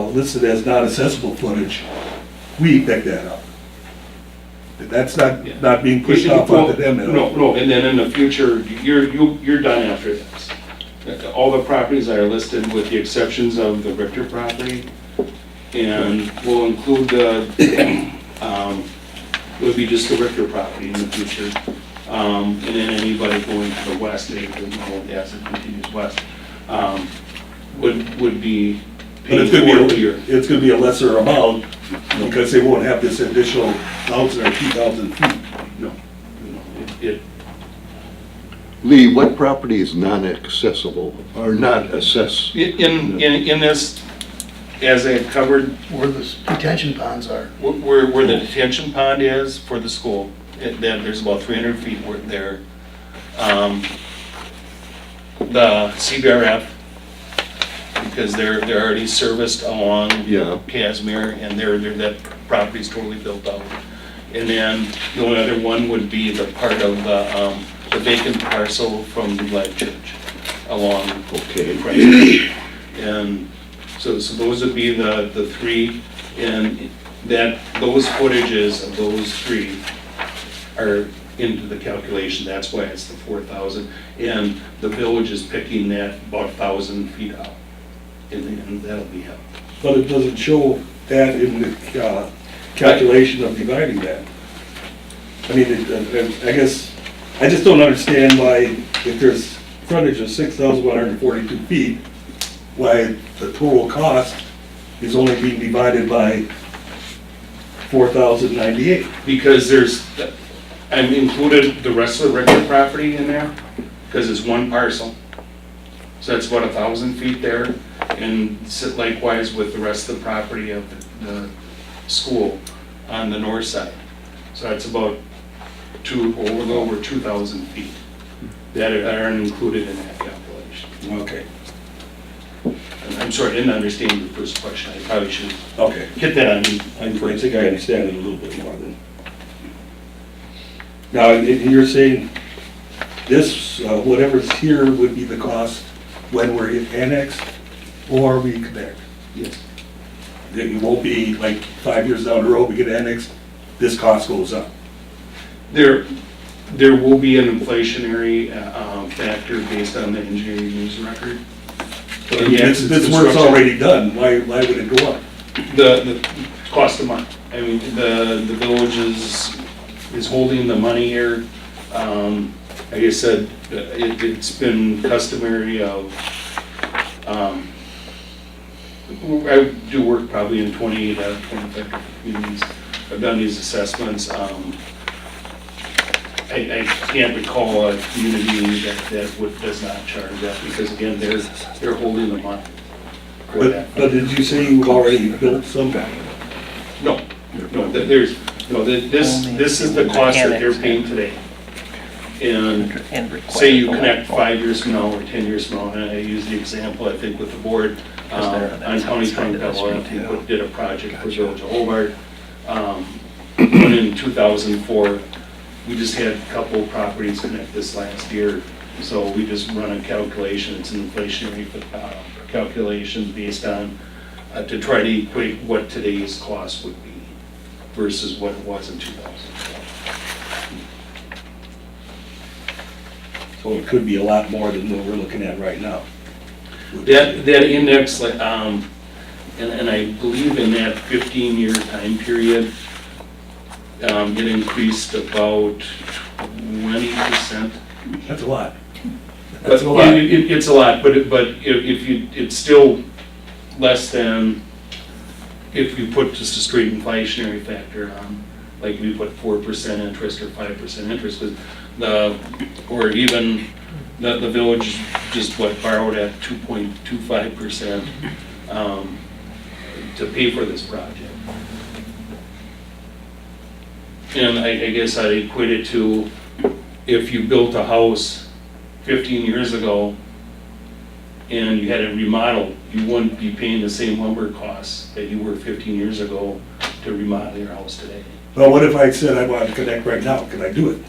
listed as not accessible footage, we pick that up. That's not being pushed off onto them at all. No, and then in the future, you're done after this. All the properties that are listed with the exceptions of the Richter property, and we'll include the, it would be just the Richter property in the future. And then anybody going to the west, as it continues west, would be But it's paid gonna for be, here. it's gonna be a lesser amount, because they won't have this additional 1,000 or 2,000 feet. No, it, Lee, what property is non-accessible or not assessed? in this, as I covered, Where the detention ponds are. where the detention pond is for the school, then there's about 300 feet there. The CBRF, because they're already serviced along Yeah. Casimir, and that property's totally built out. And then the only other one would be the part of the vacant parcel from the Glad Church along. Okay. And so those would be the three, and those footages of those three are into the calculation. That's why it's the 4,000. And the village is picking that about 1,000 feet out, and that'll be helpful. But it doesn't show that in the calculation of dividing that. I mean, I guess, I just don't understand why, if there's frontage of 6,142 feet, why the total cost is only being divided by 4,098. Because I've included the rest of the regular property in there, because it's one parcel. So that's about 1,000 feet there, and likewise with the rest of the property of the school on the north side. So that's about a little over 2,000 feet that aren't included in that calculation. Okay. And I'm sorry, I didn't understand your first question. I probably should Okay. hit that on you. I think I understand it a little bit more than. Now, you're saying this, whatever's here would be the cost when we're annexed or we connect? Yes. It won't be like 5 years down the road, we get annexed, this cost goes up. There will be an inflationary factor based on the engineering news record. But yes, it's This work's construction. already done, why would it go up? The cost of money. I mean, the village is holding the money here. Like I said, it's been customary of, I do work probably in 20 to 25 communities. I've done these assessments. I can't recall a community that does not charge that, because again, they're holding the money for that. But did you say you already built some? No, this is the cost that they're paying today. And say you connect 5 years from now or 10 years from now, and I use the example, I think with the board, on County Trunk, I think we did a project for Village of Hobart. When in 2004, we just had a couple properties connect this last year. So we just run a calculation, it's an inflationary calculation based on, to try to equate what today's cost would be versus what it was in 2012. So it could be a lot more than what we're looking at right now. That index, and I believe in that 15-year time period, it increased about 20%. That's a lot. That's a lot. It's a lot, but it's still less than if you put just a straight inflationary factor on, like if you put 4% interest or 5% interest, or even the village just borrowed at 2.25% to pay for this project. And I guess I'd equate it to if you built a house 15 years ago and you had it remodeled, you wouldn't be paying the same lumber costs that you were 15 years ago to remodel your house today. Well, what if I said I wanted to connect right now? Can I do it?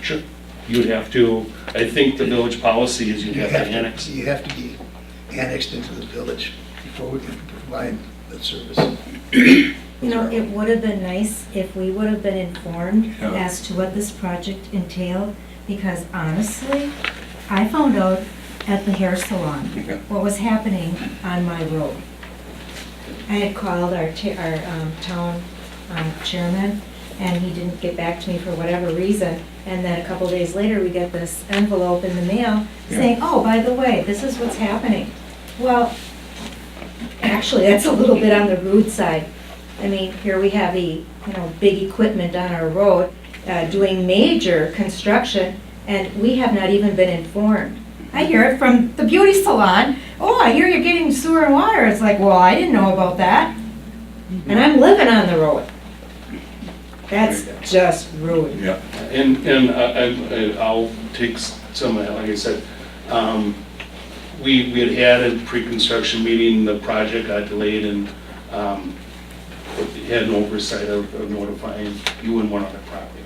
Sure. You would have to, I think the village policy is you'd have to annex. You have to be annexed into the village before we can provide that service. You know, it would have been nice if we would have been informed Yeah. as to what this project entailed, because honestly, I found out at the hair salon what was happening on my road. I had called our town chairman, and he didn't get back to me for whatever reason. And then a couple days later, we get this envelope in the mail saying, oh, by the way, this is what's happening. Well, actually, that's a little bit on the rude side. I mean, here we have big equipment on our road, doing major construction, and we have not even been informed. I hear it from the beauty salon, oh, I hear you're getting sewer and water. It's like, well, I didn't know about that. And I'm living on the road. That's just rude. Yeah. And I'll take some of that, like I said. We had a pre-construction meeting, the project got delayed, and had an oversight of notifying you and one other property.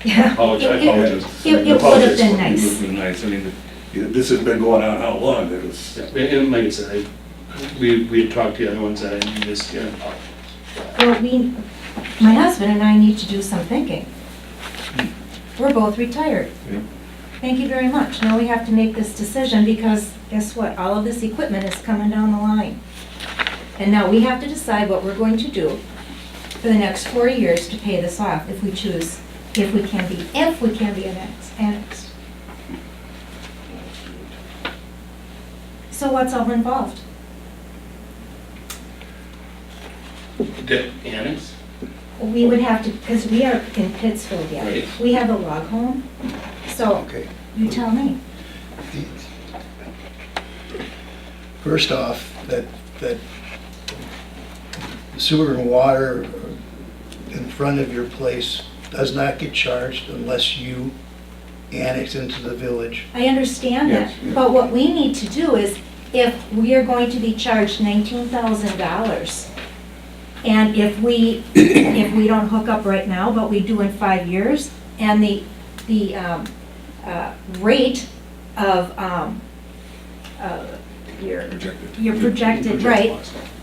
Yeah. I apologize. It would have been nice. It would have been nice. I mean, this has been going on how long? It was, Yeah, and like I said, we had talked to the other ones that I missed, yeah. Well, my husband and I need to do some thinking. We're both retired. Yeah. Thank you very much. Now we have to make this decision because guess what? All of this equipment is coming down the line. And now we have to decide what we're going to do for the next 4 years to pay this off if we choose, if we can be annexed. So what's all involved? The annex? We would have to, because we are in Pittsfield yet. Right. We have a log home. So Okay. you tell me. First off, that sewer and water in front of your place does not get charged unless you annex into the village. I understand that, Yes, yeah. but what we need to do is, if we are going to be charged $19,000, and if we don't hook up right now, but we do in 5 years, and the rate of your projected, right?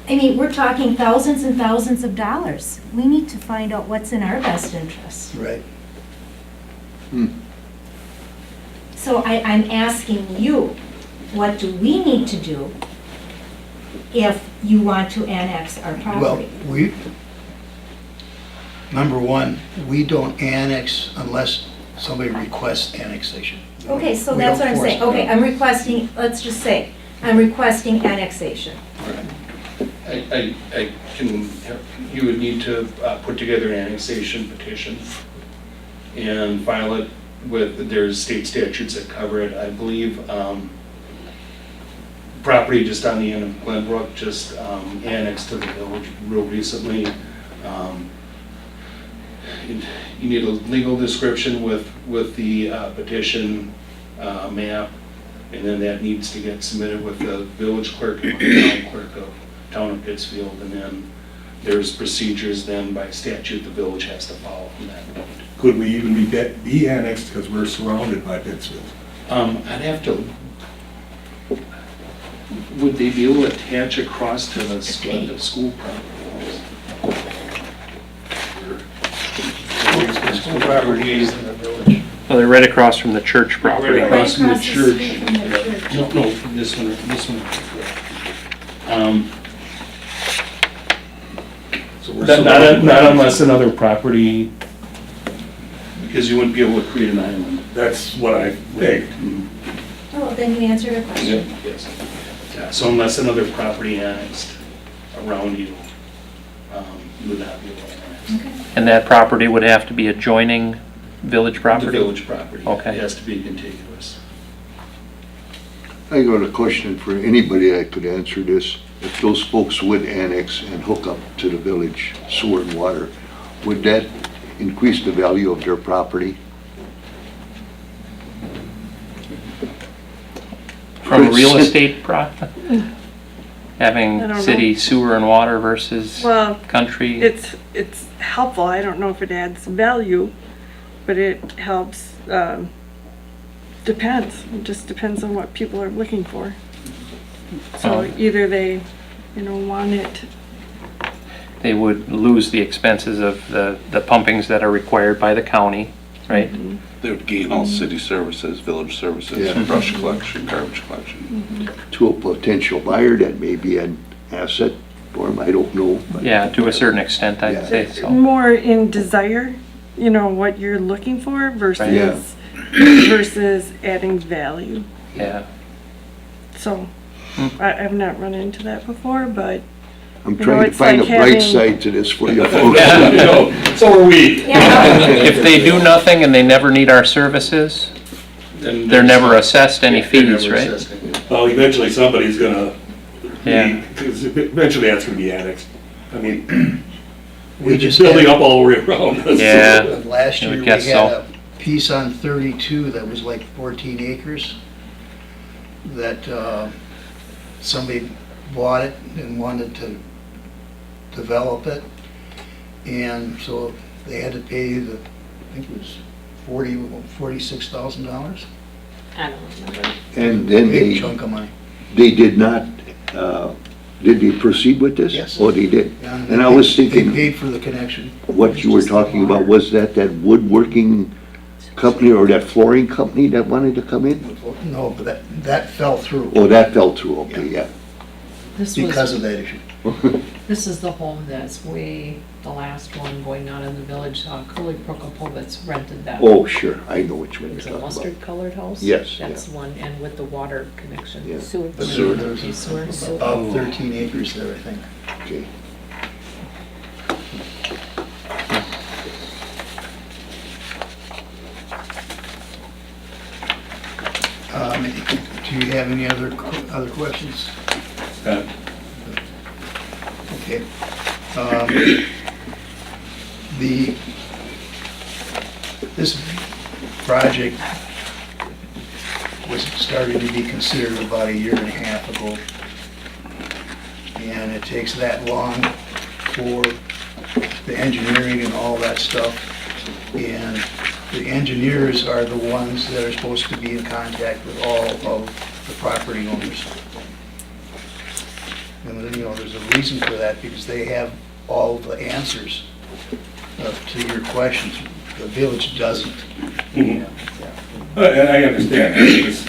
I mean, we're talking thousands and thousands of dollars. We need to find out what's in our best interest. Right. So I'm asking you, what do we need to do if you want to annex our Well, property? number one, we don't annex unless somebody requests annexation. Okay, so We that's don't what I'm force saying. it. Okay, I'm requesting, let's just say, I'm requesting annexation. I can, you would need to put together an annexation petition and file it with, there's state statutes that cover it. I believe property just on the end of Glenbrook, just annexed to the village real recently. You need a legal description with the petition map, and then that needs to get submitted with the village clerk and the town clerk of town of Pittsfield, and then there's procedures then by statute the village has to follow from that point. could we even be annexed because we're surrounded by Pittsfield? I'd have to, would they be able to attach across to the school property? School property is in the village. Well, they're right across from the church property. Right across from the Right across the church. street from the church. No, this one. So we're Not surrounded by unless another property, because you wouldn't be able to create an island. That's what I think. Oh, then you answered a question. Yes. Yeah, so unless another property annexed around you, you would not be able to annex. Okay. And that property would have to be adjoining village The property? village property. Okay. It has to be contiguous. I got a question for anybody that could answer this. If those folks would annex and hook up to the village sewer and water, would that increase the value of their property? From real estate I having don't city know. sewer and water versus Well, country? it's helpful. I don't know if it adds value, but it helps, depends. It just depends on what people are looking for. So either they, want it they would lose the expenses of the pumpings that are required by the county, right? They would gain all city services, village services, Yeah. brush collection, garbage collection. To a potential buyer, that may be an asset for them, I don't know. but- Yeah, to a certain extent, Yeah. I'd say so. More in desire, you know, what you're looking for Yeah. versus adding value. Yeah, So, I've not run into that before, but I'm You know, trying to it's find a like bright having- side to this for you folks. Yeah, you know, so are we. if they do nothing and they never need our services, Then they're there's- never assessed any Yeah, they're fees, never right? assessed any. Well, eventually somebody's gonna, Yeah. because eventually that's gonna be annexed. I mean, We we're just just building had- up all the way around. Yeah. Last I year, would we guess had so. a piece on 32 that was like 14 acres that somebody bought it and wanted to develop it. And so they had to pay the, I think it was $46,000, I don't remember. And then big chunk of money. they did not, did they proceed with this? Yes. Oh, they did. Yeah, And I was they thinking, paid for the connection. what you were talking about, was that woodworking company or that flooring company that wanted to come in? No, but that fell through Oh, that fell through, okay, yeah. This because was, of that issue. this is the home that's way, the last one going on in the village, Curly Prokopovitz rented that. Oh, sure, I know which one It you're was a talking about. mustard colored house? Yes, That's the one, and with the water connection. Yeah. Sewer. The sewer, there's Sewer. about 13 acres there, I think. Okay. Do you have any other questions? Okay. This project was started to be considered about 1.5 years ago. And it takes that long for the engineering and all that stuff. And the engineers are the ones that are supposed to be in contact with all of the property owners. And then, you know, there's a reason for that, because they have all the answers to your questions. The village doesn't. Mhm. And I understand, it's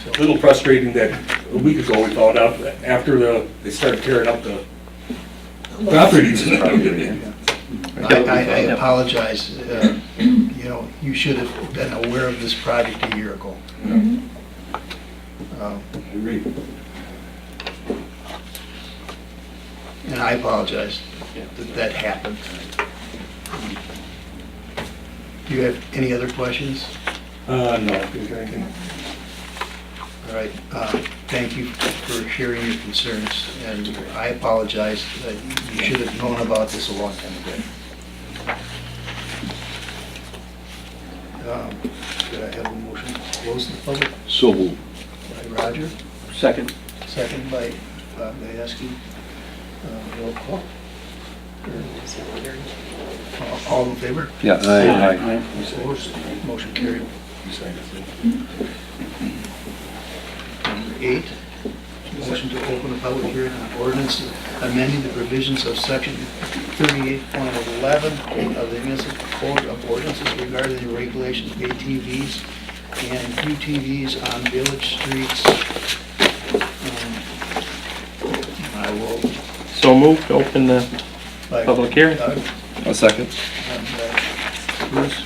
a little frustrating that a week ago we found out that after they started tearing up the properties. I apologize. You know, you should have been aware of this project 1 year ago. Agreed. And I apologize that that happened. Do you have any other questions? No, I think anything. All right, thank you for sharing your concerns, and I apologize that you should have known about this a long time ago. Could I have a motion to close the public? So moved. By Roger, Second. second by Bob Gieske. Roll call. All in favor? Yeah. Aye. Opposed? Motion carried. Number 8, motion to open a public hearing on ordinance amending the provisions of section 38.11 of the municipal code of ordinances regarding the regulations of ATVs and UTVs on village streets. I will. So moved, open the by public hearing. Doug, A second. and, Bruce,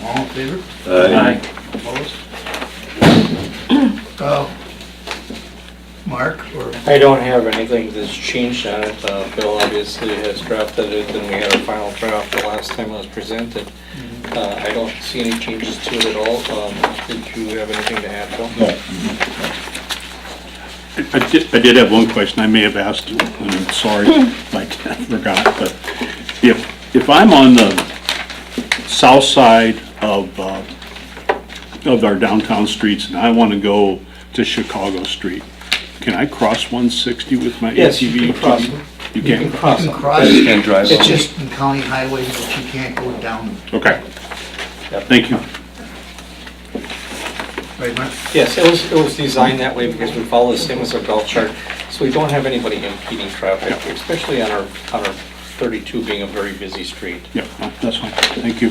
all in favor? Aye. Opposed? Mark, or, I don't have anything that's changed on it. Bill obviously has drafted it, and we had a final draft the last time it was presented. I don't see any changes to it at all. Did you have anything to add, Bill? I did have one question I may have asked, and I'm sorry if I forgot, but if I'm on the south side of our downtown streets and I want to go to Chicago Street, can I cross 160 with my ATV? Yes, you can cross them. You You can can? cross you them. can cross, And drive it's on. just in county highways, but you can't go down them. Okay. Yep. Thank you. Right, Mark? Yes, it was designed that way because we follow the same as our belt chart. So we don't have anybody impeding traffic, especially on our 32 being a very busy street. Yeah, that's fine, thank you.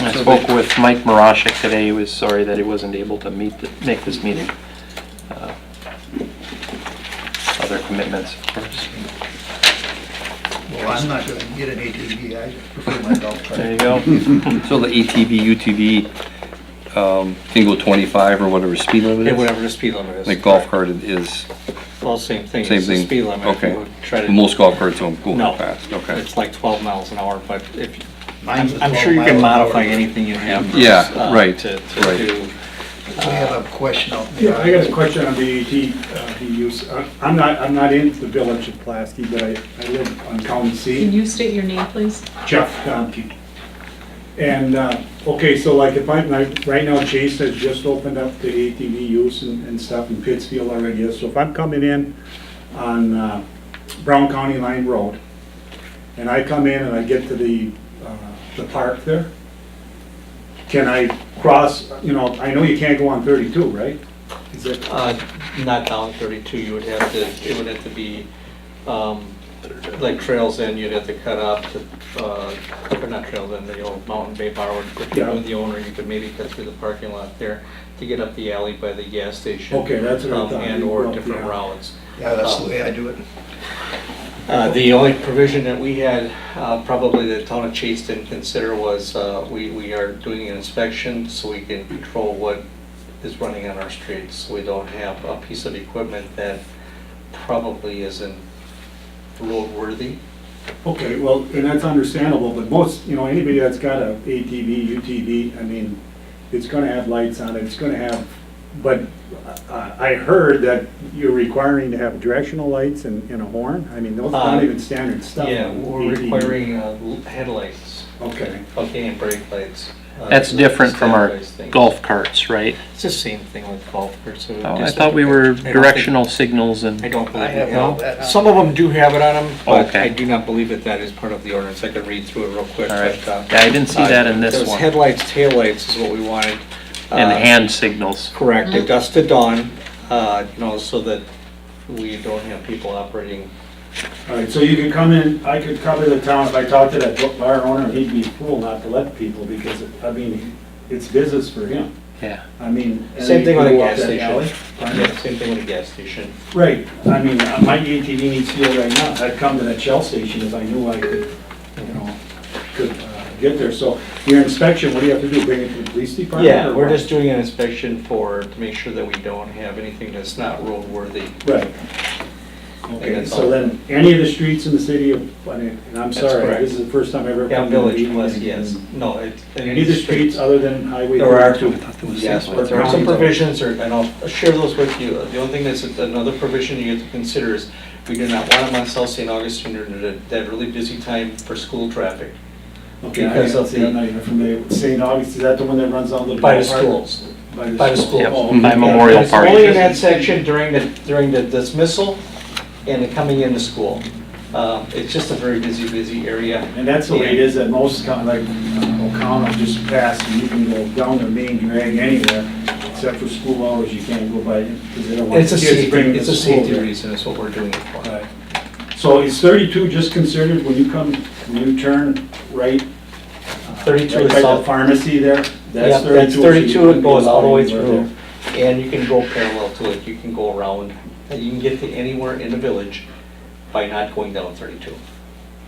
I spoke with Mike Marashik today. He was sorry that he wasn't able to make this meeting. Other commitments, of course. Well, I'm not gonna get an ATV, I prefer my golf cart. There you go. So the ATV, UTV can go 25 or whatever speed limit Yeah, is? whatever the speed limit is. Like golf cart is, Well, same thing. Same It's the thing. speed limit. Okay. We would try to- most golf carts don't go No. that fast, okay. It's like 12 miles an hour, but if, Mine's a I'm 12 sure you can mile an hour. modify anything you have. Yeah, right, To right. do. We have a question out there. Yeah, I got a question on the ATV use. I'm not in the village of Pulaski, but I live on County Can C. you state your name, please? Jeff Domke. And, okay, so like if right now Chase has just opened up the ATV use and stuff in Pittsfield already. So if I'm coming in on Brown County Line Road, and I come in and I get to the park there, can I cross, I know you can't go on 32, right? Is it? Not down 32, it would have to be, like Trails End, you'd have to cut up to, or not Trails End, the old Mountain Bay Bar. If you're Yeah. the owner, you could maybe cut through the parking lot there to get up the alley by the gas station. Okay, that's what I thought. And You or go up, different yeah. routes. Yeah, that's the way I do it. The only provision that we had, probably the town of Chase didn't consider was, we are doing an inspection so we can control what is running on our streets. So we don't have a piece of equipment that probably isn't roadworthy. Okay, well, and that's understandable, but most, anybody that's got a ATV, UTV, I mean, it's gonna have lights on it, it's gonna have, but I heard that you're requiring to have directional lights and a horn? I mean, those are not even standard stuff. Yeah, on we're ATV. requiring headlights, Okay, okay, and brake lights. That's different from our standardized things. golf carts, right? It's the same thing with golf carts. so Oh, I just thought we like- were I don't think- directional signals I and, don't believe I have it. all No. that. Some of them do have it on them, but Okay. I do not believe that is part of the ordinance. I could read through it real quick. all right. but, Yeah, I didn't see that in There this was one. headlights, taillights is what we wanted. And Uh, hand signals. Correct, at dusk to dawn, so that we don't have people operating. all right, so you could come in, I could cover the town, if I talked to that bar owner, he'd be a fool not to let people, because, I mean, it's business for him. Yeah. I mean. and Same thing you with a go up gas that station. alley. Yeah, same thing with a gas station. Right, I mean, my ATV needs fuel right now, I'd come to that Shell station if I knew I could, get there, so your inspection, what do you have to do, bring it to the police department? Yeah, or we're what? just doing an inspection to make sure that we don't have anything that's not roadworthy. Right. Okay, that's so all. then, any of the streets in the city of, and I'm That's sorry, correct. this is the first time I've ever Yeah, come to a village, meeting. plus, and- yes, no, it's. Any of the streets other than Highway There are 32? Yes, but there are some provisions, and I'll share those with you. The only thing that's another provision you have to consider is we do not want them on South St. Augustine during that really busy time for school traffic. Okay, because of I'm not even familiar with St. August, is that the one that runs all the? By the ballpark? schools. By By the school. school. Yep, Oh, by okay. Memorial It's Park. only in that section during the dismissal and the coming into school. It's just a very busy area. And that's the way it is at most, like, O'Connell just passed, and you can go down the main drag anywhere, except for school hours, you can't go by, because they don't want It's a kids bringing safety, to it's a school safety there. reason, is what we're doing it for. Right. So is 32 just considered when you turn right? 32 right is by the south. pharmacy there? Yeah, That's that's 32, 32, it goes all the way through through, and you can go parallel to it, you can go around, and you can get to anywhere in the village by not going down 32.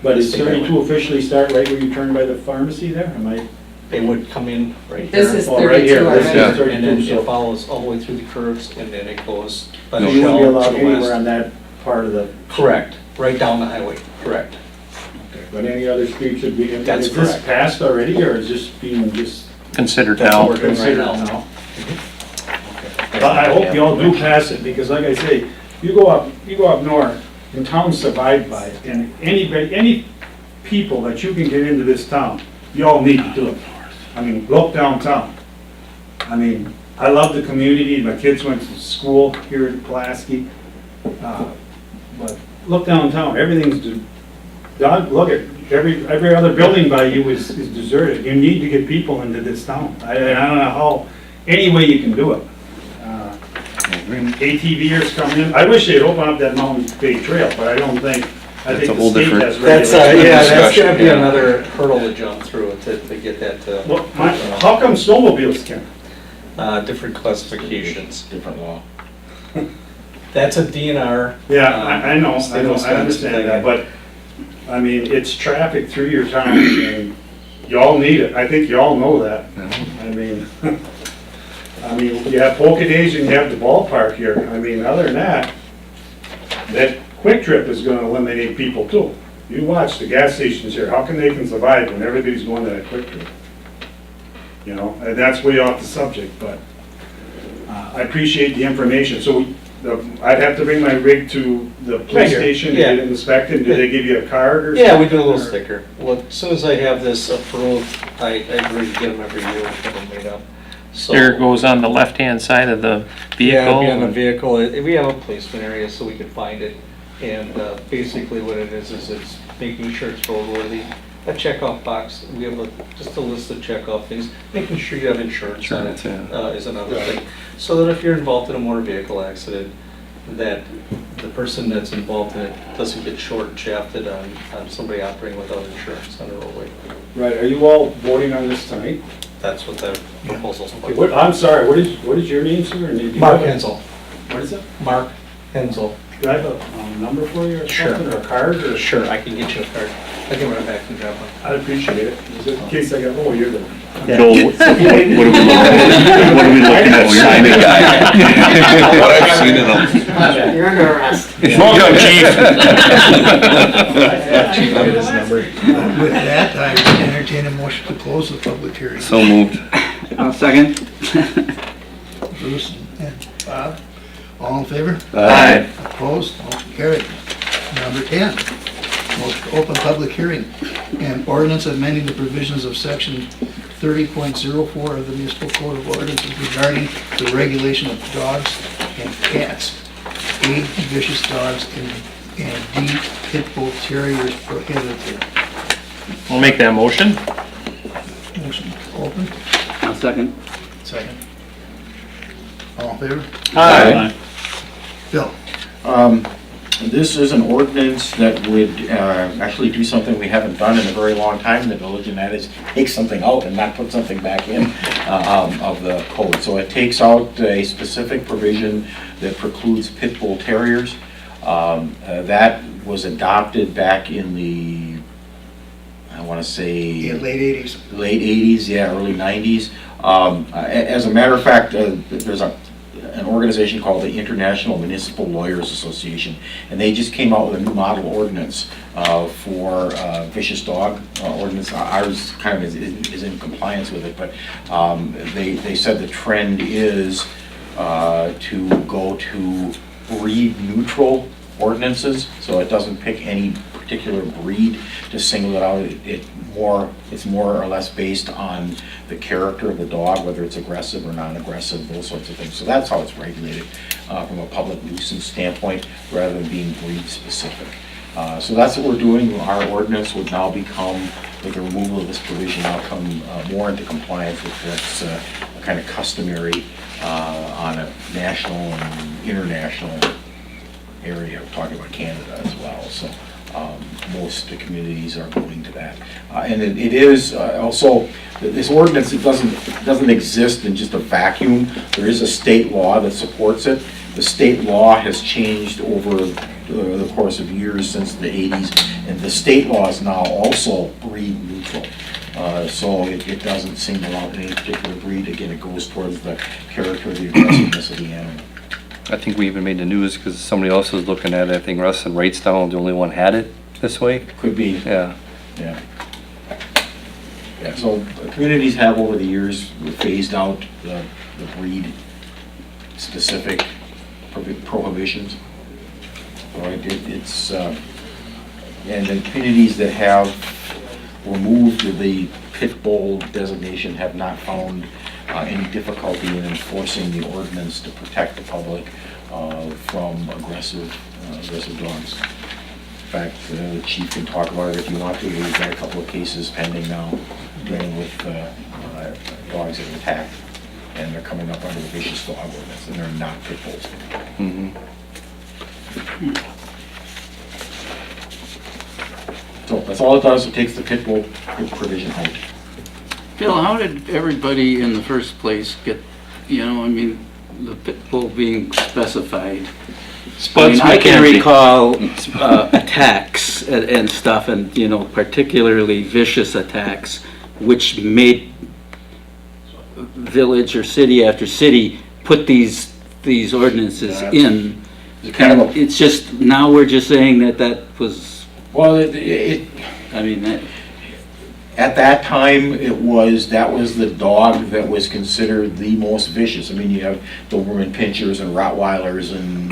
But does Stay right 32 officially start right where you turn by the pharmacy there? Am I? They would come in right This here, is Oh, right here, 32 this is already. Yeah. 32, and then so it follows all the way through the curves, and then it goes by so the you wouldn't be shell allowed to the anywhere west. on that part of the. Correct, right down the highway, correct. But any other street should be, That's is this correct. passed already, or is this being just Considered That's now. what we're doing right considered now. now? But I hope you all do pass it, because like I say, you go up north, and towns survive by it, and any people that you can get into this town, you all need to do it. I mean, look downtown. I mean, I love the community, my kids went to school here in Pulaski, but look downtown, everything's, look at, every other building by you is deserted. You need to get people into this town. I don't know how, any way you can do it. ATVers come in. I wish they'd open up that Mountain Bay Trail, but I don't think, I That's think a the whole state different- has That's, regulations. yeah, that's gonna be Yeah. another hurdle to jump through to get that to. Well, how come snowmobiles can? Different classifications. Different law. That's a DNR. Yeah, I know, State I of Wisconsin understand thing. that, but, I mean, it's traffic through your town, and y'all need it, I think y'all know that. I mean, you have Polka Days and you have the ballpark here, I mean, other than that, that Quick Trip is gonna eliminate people too. You watch the gas stations here, how can they survive when everybody's going to that Quick Trip? You know, and that's way off the subject, but I appreciate the information, so I'd have to bring my rig to the Right police here, station to yeah. get it inspected, do they give you a card or something? Yeah, we do a little or- sticker. Well, as soon as I have this approved, I agree to get them every year and get them made up. So There goes on the left-hand side of the Yeah, it'll be on the vehicle. vehicle. We have a placement area so we can find it. And basically what it is it's making sure it's roadworthy. A checkoff box, we have just a list of checkoff things, making sure you have insurance on it Insurance, is another thing. So that if you're involved in a motor vehicle accident, that the person that's involved in it doesn't get short shafted on somebody operating without insurance on the roadway. Right, are you all voting on this tonight? That's what the proposal's Okay, for. I'm sorry, what is your name, sir? And do you Mark have a- Hensel. What is it? Mark Hensel. Do I have a number for you or Sure. something, or a card, or? Sure, I can get you a card. I can run it back and grab one. I'd appreciate it, just in case I got, oh, you're the. Joel, what are we looking at? Sign it, guy. What I've seen in them. You're under arrest. Welcome, chief. With that, I entertain a motion to close the public hearing. So moved. Second. Bruce and Bob, all in favor? Aye. Opposed, motion carried. Number 10, motion to open public hearing and ordinance amending the provisions of section 30.04 of the municipal code of ordinances regarding the regulation of dogs and cats, A, vicious dogs, and D, pit bull terriers prohibited. We'll make that motion. Motion open, I'll second. second. All in favor? Aye. Bill? This is an ordinance that would actually do something we haven't done in a very long time in the village, and that is take something out and not put something back in of the code. So it takes out a specific provision that precludes pit bull terriers. That was adopted back in the, I want to say... Yeah, late 80s. Late 80s, yeah, early 90s. As a matter of fact, there's an organization called the International Municipal Lawyers Association, and they just came out with a new model ordinance for vicious dog ordinance. Ours kind of is in compliance with it, but they said the trend is to go to breed neutral ordinances, so it doesn't pick any particular breed to single it out. It's more or less based on the character of the dog, whether it's aggressive or non-aggressive, those sorts of things. So that's how it's regulated from a public nuisance standpoint, rather than being breed specific. So that's what we're doing. Our ordinance would now become, with the removal of this provision, now come more into compliance with what's kind of customary on a national and international area. We're talking about Canada as well. So most communities are going to that. And it is also, this ordinance, it doesn't exist in just a vacuum. There is a state law that supports it. The state law has changed over the course of years since the 80s, and the state law is now also breed neutral. So it doesn't single out any particular breed. Again, it goes towards the character, the aggressiveness of the animal. I think we even made the news because somebody else was looking at it. I think Russ and Wrightstown, the only one had it this way. Could be. Yeah. Yeah. Yeah, so communities have over the years phased out the breed-specific prohibitions. So it's, and the communities that have removed the pit bull designation have not found any difficulty in enforcing the ordinance to protect the public from aggressive dogs. In fact, the chief can talk about it if you want to. We've got a couple of cases pending now dealing with dogs that are attacked. and they're coming up under the vicious dog ordinance, and they're not pit bulls. So that's all it does, it takes the pit bull provision out. Bill, how did everybody in the first place get, the pit bull being specified? I can recall attacks and stuff, and, particularly vicious attacks, which made village or city after city put these ordinances in. And it's just, now we're just saying that was, Well, at that time, that was the dog that was considered the most vicious. I mean, you have Doberman Pinschers and Rottweilers and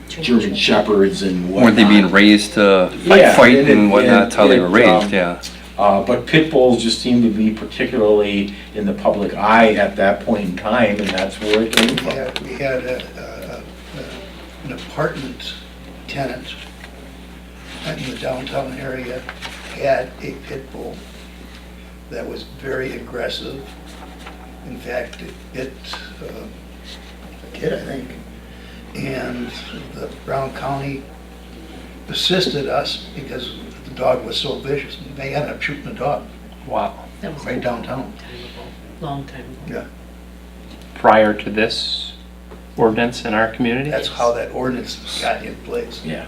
German Shepherds and whatnot. Weren't they being raised to fight and whatnot? That's how they were raised, yeah. But pit bulls just seemed to be particularly in the public eye at that point in time, and that's where it came from. We had an apartment tenant in the downtown area had a pit bull that was very aggressive. In fact, it bit a kid, I think. And the Brown County assisted us because the dog was so vicious. They ended up shooting the dog. Wow. That was right downtown. long time ago. Yeah. Prior to this ordinance in our community? That's how that ordinance got in place. Yeah.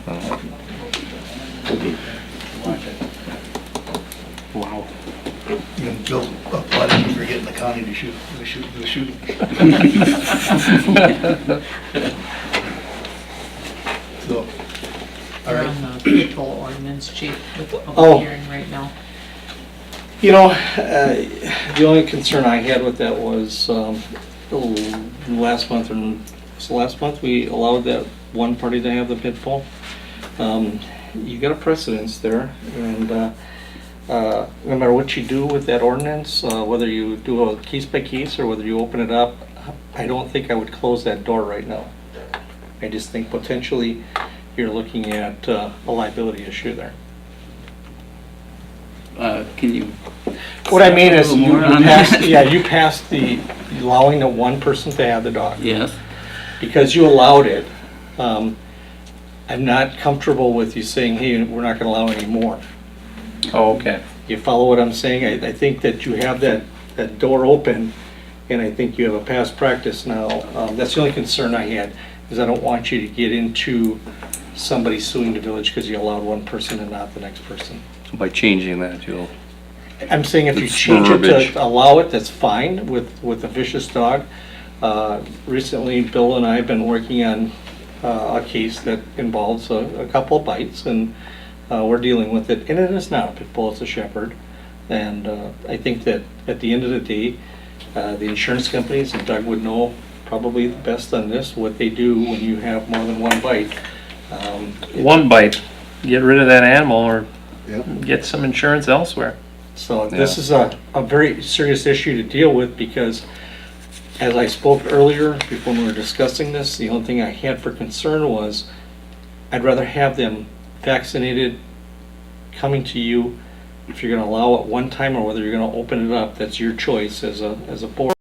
Wow. You can build a flood for getting the county to shoot. So, all We're right. on the pit bull ordinance, chief, with the Oh. public hearing right now. The only concern I had with that was, last month, we allowed that one party to have the pit bull. You got a precedence there, and no matter what you do with that ordinance, whether you do a case by case or whether you open it up, I don't think I would close that door right now. I just think potentially you're looking at a liability issue there. can you? What I mean is, A little more on you passed the allowing the one person to have the dog. Yes. Because you allowed it. I'm not comfortable with you saying, hey, we're not gonna allow any more. Oh, okay. You follow what I'm saying? I think that you have that door open, and I think you have a past practice now. That's the only concern I had, is I don't want you to get into somebody suing the village because you allowed one person and not the next person. So by changing that, you'll, I'm saying if you It's change it verbiage. to allow it, that's fine with a vicious dog. Recently, Bill and I have been working on a case that involves a couple of bites, and we're dealing with it. And it is not a pit bull, it's a shepherd. And I think that at the end of the day, the insurance companies, and Doug would know probably the best on this, what they do when you have more than one bite. One bite, get rid of that animal or Yep. get some insurance elsewhere. So this is a very serious issue to deal with, because as I spoke earlier, before we were discussing this, the only thing I had for concern was I'd rather have them vaccinated coming to you. If you're gonna allow it one time or whether you're gonna open it up, that's your choice as a board.